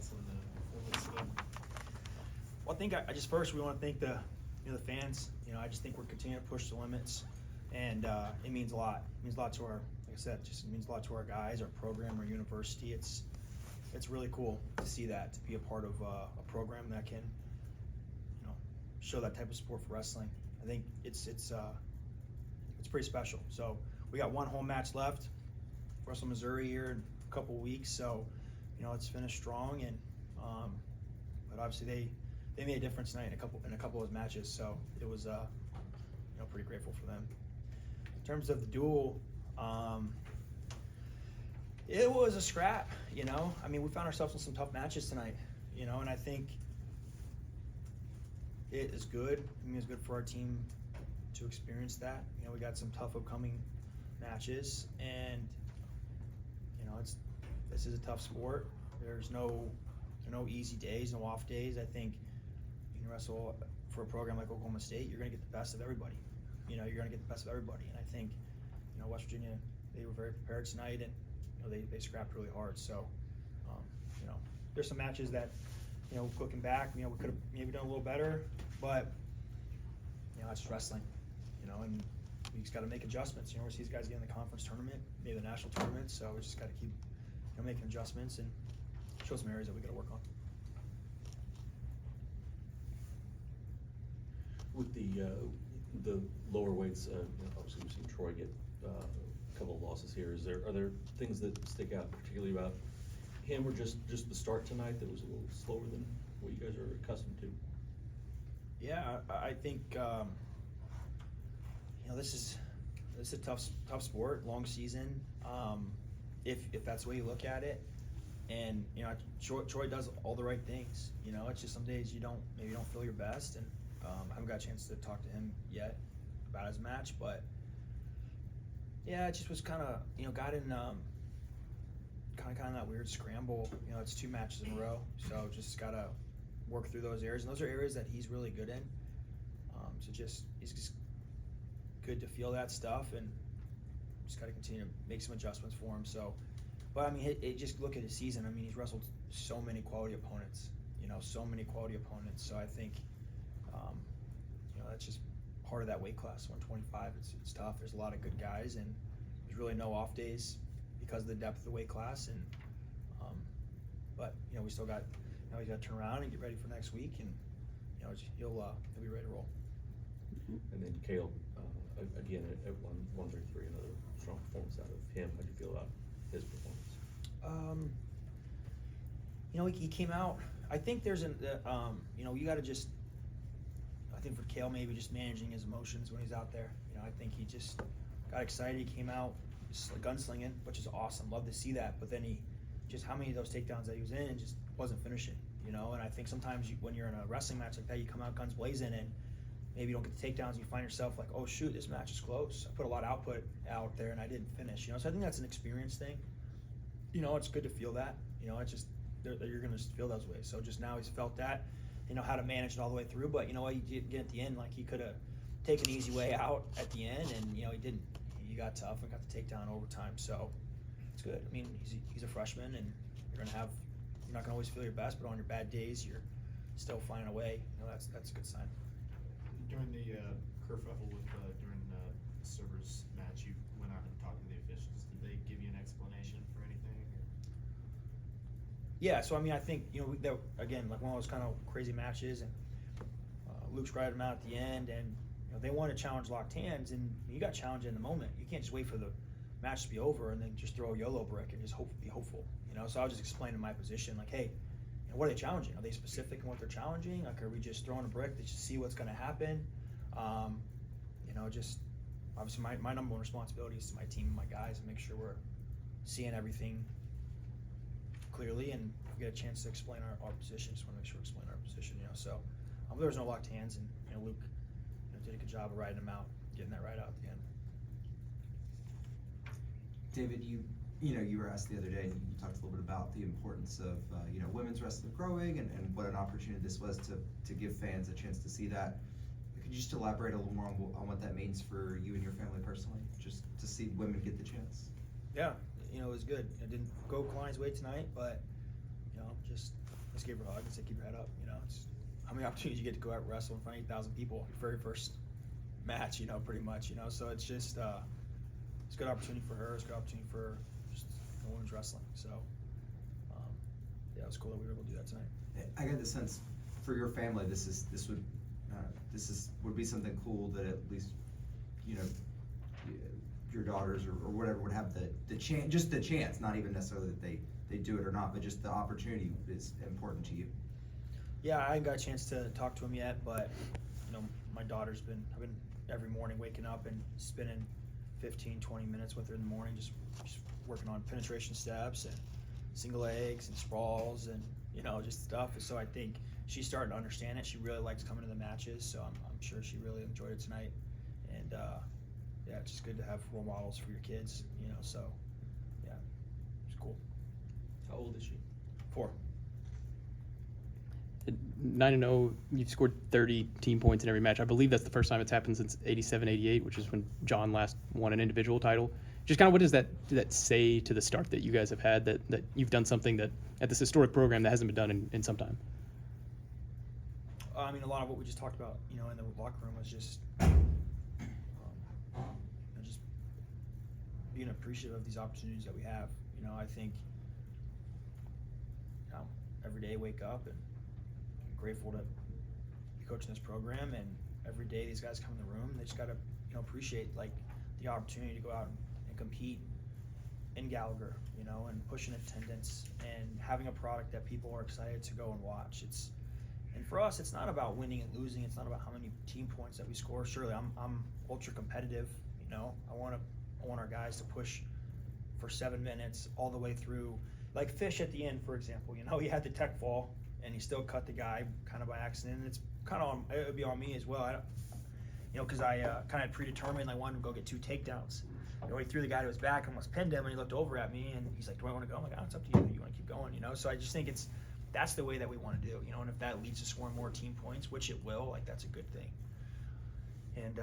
thoughts on the performance today? Well, I think I just first we want to thank the fans. I just think we're continuing to push the limits, and it means a lot. It means a lot to our, like I said, it means a lot to our guys, our program, our university. It's really cool to see that, to be a part of a program that can, show that type of support for wrestling. I think it's pretty special. So we got one home match left, Russell, Missouri here in a couple weeks. So let's finish strong, and but obviously they made a difference tonight in a couple of those matches. So it was pretty grateful for them. In terms of the duel, it was a scrap. We found ourselves in some tough matches tonight. And I think it is good. It's good for our team to experience that. We got some tough upcoming matches, and this is a tough sport. There's no easy days, no off days. I think you can wrestle for a program like Oklahoma State, you're going to get the best of everybody. You're going to get the best of everybody, and I think West Virginia, they were very prepared tonight, and they scrapped really hard. So there's some matches that looking back, we could have maybe done a little better, but that's just wrestling, and we just got to make adjustments. We see these guys get in the conference tournament, maybe the national tournament, so we just got to keep making adjustments and show some areas that we got to work on. With the lower weights, obviously we've seen Troy get a couple of losses here. Are there things that stick out particularly about him, or just the start tonight that was a little slower than what you guys are accustomed to? Yeah, I think this is a tough sport, long season. If that's the way you look at it, and Troy does all the right things. It's just some days you don't feel your best, and I haven't got a chance to talk to him yet about his match, but yeah, it just was kind of got in kind of that weird scramble. It's 2 matches in a row, so just gotta work through those areas, and those are areas that he's really good in. So he's just good to feel that stuff, and just got to continue to make some adjustments for him. So, but just look at his season. He's wrestled so many quality opponents. So many quality opponents. So I think, that's just part of that weight class. 125. It's tough. There's a lot of good guys, and there's really no off days because of the depth of the weight class. And but we still got he's got to turn around and get ready for next week, and he'll be ready to roll. And then Kaleb, again at 133, another strong performance out of him. How do you feel about his performance? He came out. I think there's you got to just. I think for Kaleb, maybe just managing his emotions when he's out there. I think he just got excited. He came out just gunslinging, which is awesome. Love to see that. But then how many of those takedowns that he was in just wasn't finishing. And I think sometimes when you're in a wrestling match like that, you come out guns blazing, and maybe you don't get the takedowns, and you find yourself like, oh shoot, this match is close. I put a lot of output out there and I didn't finish. So I think that's an experience thing. It's good to feel that. It's just you're gonna feel those ways. So just now he's felt that, how to manage it all the way through. But you get at the end, like he could have taken an easy way out at the end, and he didn't. He got tough and got the takedown overtime. So it's good. He's a freshman, and you're not gonna always feel your best, but on your bad days, you're still finding a way. That's a good sign. During the kerfuffle during the Servers match, you went out and talked to the officials. Did they give you an explanation for anything? Yeah, so I think that again, like one of those kind of crazy matches, and Luke's riding him out at the end, and they want to challenge locked hands, and you got challenged in the moment. You can't just wait for the match to be over and then just throw a YOLO brick and just be hopeful. So I was just explaining my position, like, hey, what are they challenging? Are they specific in what they're challenging? Like, are we just throwing a brick to just see what's going to happen? Just obviously my number one responsibility is to my team and my guys, and make sure we're seeing everything clearly, and if we get a chance to explain our position, just want to make sure we explain our position. So there was no locked hands, and Luke did a good job of riding him out, getting that right out at the end. David, you were asked the other day, and you talked a little bit about the importance of women's wrestling growing, and what an opportunity this was to give fans a chance to see that. Could you just elaborate a little more on what that means for you and your family personally, just to see women get the chance? Yeah, it was good. It didn't go Kalani's way tonight, but just let's give her a hug and say keep your head up. It's how many opportunities you get to go out and wrestle in front of 8,000 people, your very first match, pretty much, so it's just it's a good opportunity for her. It's a good opportunity for just women's wrestling. So yeah, it was cool that we were able to do that tonight. I get the sense for your family, this would be something cool that at least your daughters or whatever would have the chance, just the chance, not even necessarily that they do it or not, but just the opportunity is important to you. Yeah, I haven't got a chance to talk to him yet, but my I've been every morning waking up and spending 15-20 minutes with her in the morning, just working on penetration steps and single legs and sprawls and just stuff. So I think she's starting to understand it. She really likes coming to the matches, so I'm sure she really enjoyed it tonight. And yeah, it's just good to have role models for your kids, so yeah, it's cool. How old is she? 4. 9-0, you've scored 30 team points in every match. I believe that's the first time it's happened since 87-88, which is when John last won an individual title. Just kind of what does that say to the start that you guys have had, that you've done something that at this historic program that hasn't been done in some time? I mean, a lot of what we just talked about, in the locker room was just just being appreciative of these opportunities that we have. I think every day wake up and I'm grateful to be coaching this program, and every day these guys come in the room, they just got to appreciate the opportunity to go out and compete in Gallagher, and pushing attendance and having a product that people are excited to go and watch. And for us, it's not about winning and losing. It's not about how many team points that we score. Surely I'm ultra competitive. I want our guys to push for 7 minutes all the way through. Like Fish at the end, for example, he had the tech fall and he still cut the guy kind of by accident. And it's kind of it would be on me as well. Because I kind of predetermined I wanted to go get 2 takedowns. He threw the guy to his back, almost pinned him, and he looked over at me and he's like, "Do I want to go?" I'm like, "Oh, it's up to you. You want to keep going?" So I just think that's the way that we want to do. And if that leads to scoring more team points, which it will, that's a good thing. And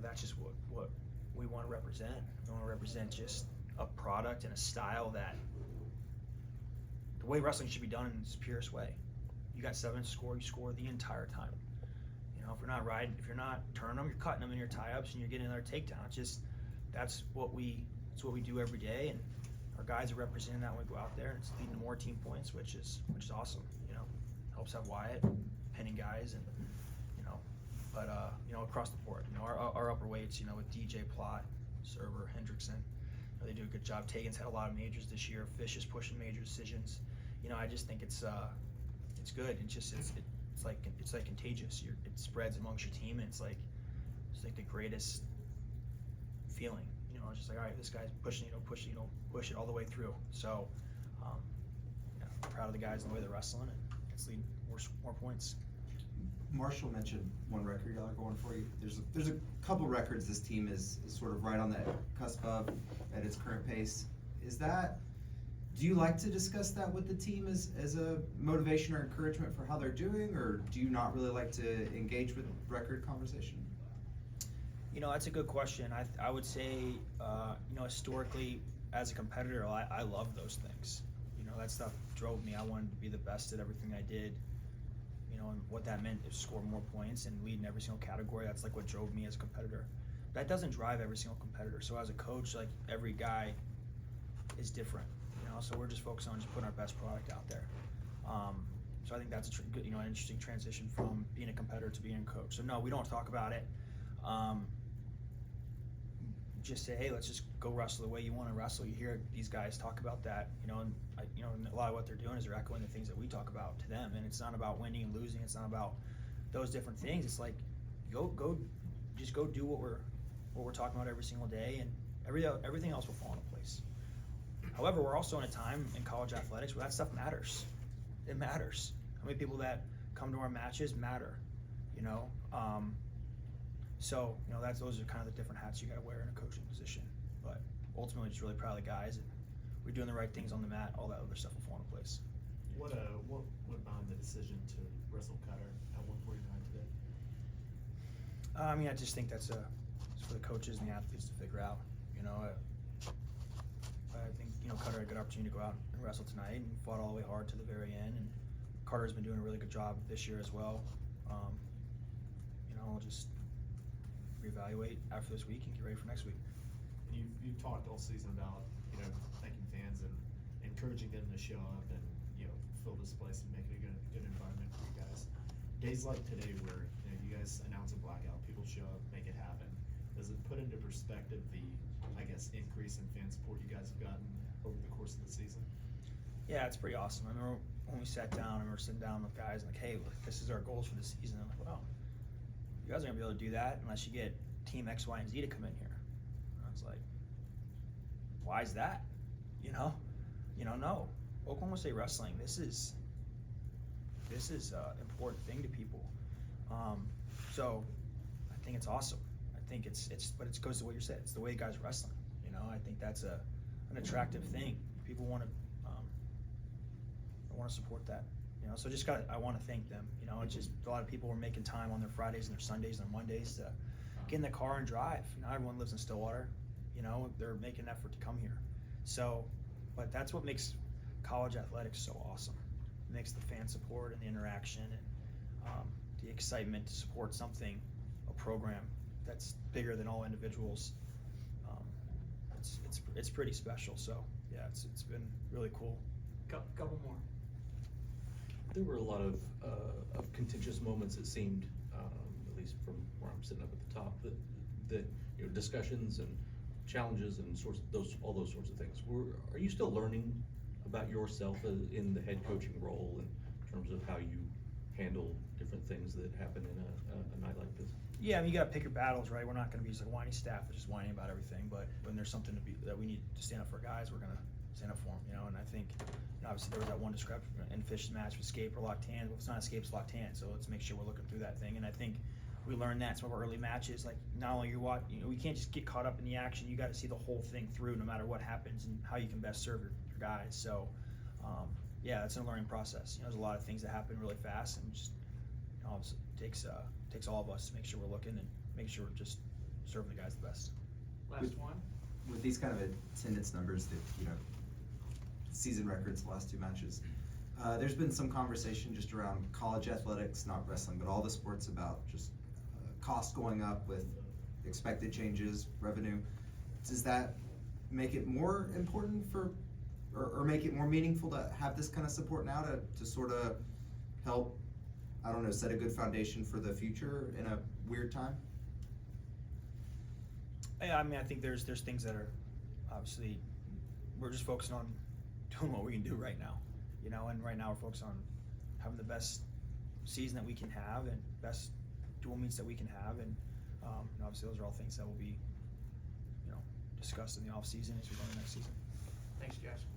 that's just what we want to represent. We want to represent just a product and a style that the way wrestling should be done in its purest way. You got 7 to score, you score the entire time. If you're not turning them, you're cutting them in your tie-ups and you're getting another takedown. It's just that's what we do every day, and our guys are representing that when we go out there, and it's leading to more team points, which is awesome. Helps have Wyatt pinning guys, and but across the board, our upper weights, with DJ Plott, Server, Hendrickson, they do a good job. Tegan's had a lot of majors this year. Fish is pushing major decisions. I just think it's good. It's like contagious. It spreads amongst your team, and it's like the greatest feeling. It's just like, all right, this guy's push it all the way through. So, I'm proud of the guys and the way they're wrestling, and it's leading more points. Marshall mentioned one record y'all are going for. There's a couple records this team is sort of right on that cusp of at its current pace. Do you like to discuss that with the team as a motivation or encouragement for how they're doing, or do you not really like to engage with record conversation? That's a good question. I would say, historically, as a competitor, I love those things. That stuff drove me. I wanted to be the best at everything I did. And what that meant is score more points and lead in every single category. That's what drove me as a competitor. That doesn't drive every single competitor. So as a coach, every guy is different. So we're just focused on just putting our best product out there. So I think that's an interesting transition from being a competitor to being a coach. So no, we don't talk about it. Just say, hey, let's just go wrestle the way you want to wrestle. You hear these guys talk about that, and a lot of what they're doing is they're echoing the things that we talk about to them. And it's not about winning and losing. It's not about those different things. It's like, go do what we're talking about every single day, and everything else will fall into place. However, we're also in a time in college athletics where that stuff matters. It matters. How many people that come to our matches matter, So, those are kind of the different hats you got to wear in a coaching position. But ultimately, just really proud of the guys, and we're doing the right things on the mat. All that other stuff will fall into place. What about the decision to wrestle Cutter at 149 today? I just think it's for the coaches and the athletes to figure out. I think Cutter had a good opportunity to go out and wrestle tonight and fought all the way hard to the very end. And Carter's been doing a really good job this year as well. I'll just reevaluate after this week and get ready for next week. You've talked all season about, thanking fans and encouraging them to show up and, fill this place and make it a good environment for you guys. Days like today where, you guys announce a blackout, people show up, make it happen. Does it put into perspective the, increase in fan support you guys have gotten over the course of the season? Yeah, it's pretty awesome. I remember when we sat down and we were sitting down with guys like, hey, look, this is our goals for the season. I'm like, well, you guys aren't gonna be able to do that unless you get team X, Y, and Z to come in here. And I was like, why is that? No. Oklahoma State wrestling, this is an important thing to people. So I think it's awesome. I think but it goes to what you said. It's the way guys are wrestling. I think that's an attractive thing. People want to support that. So I want to thank them. It's just a lot of people were making time on their Fridays and their Sundays and their Mondays to get in the car and drive. Everyone lives in Stillwater. They're making an effort to come here. So, but that's what makes college athletics so awesome. It makes the fan support and the interaction and the excitement to support a program that's bigger than all individuals. It's pretty special. So yeah, it's been really cool. Couple more. There were a lot of contentious moments, it seemed, at least from where I'm sitting up at the top, that discussions and challenges and all those sorts of things. Are you still learning about yourself in the head coaching role in terms of how you handle different things that happen in a night like this? Yeah, you gotta pick your battles, right? We're not gonna be just a whiny staff that's just whining about everything, but when there's something that we need to stand up for guys, we're gonna stand up for them, and I think, obviously there was that one discrepancy in Fish's match with Scape or locked hands. Well, if it's not Scape's locked hands, so let's make sure we're looking through that thing, and I think we learned that in some of our early matches, like not only we can't just get caught up in the action, you gotta see the whole thing through no matter what happens and how you can best serve your guys. So yeah, it's a learning process. There's a lot of things that happen really fast, and just obviously takes all of us to make sure we're looking and make sure we're just serving the guys the best. Last one. With these kind of attendance numbers that, season records the last two matches, there's been some conversation just around college athletics, not wrestling, but all the sports about just cost going up with expected changes, revenue. Does that make it more important or make it more meaningful to have this kind of support now to sort of help, set a good foundation for the future in a weird time? Yeah, I think there's things that are obviously we're just focusing on doing what we can do right now, and right now we're focused on having the best season that we can have and best dual meets that we can have, and obviously those are all things that will be discussed in the off season as we go into next season. Thanks, Josh.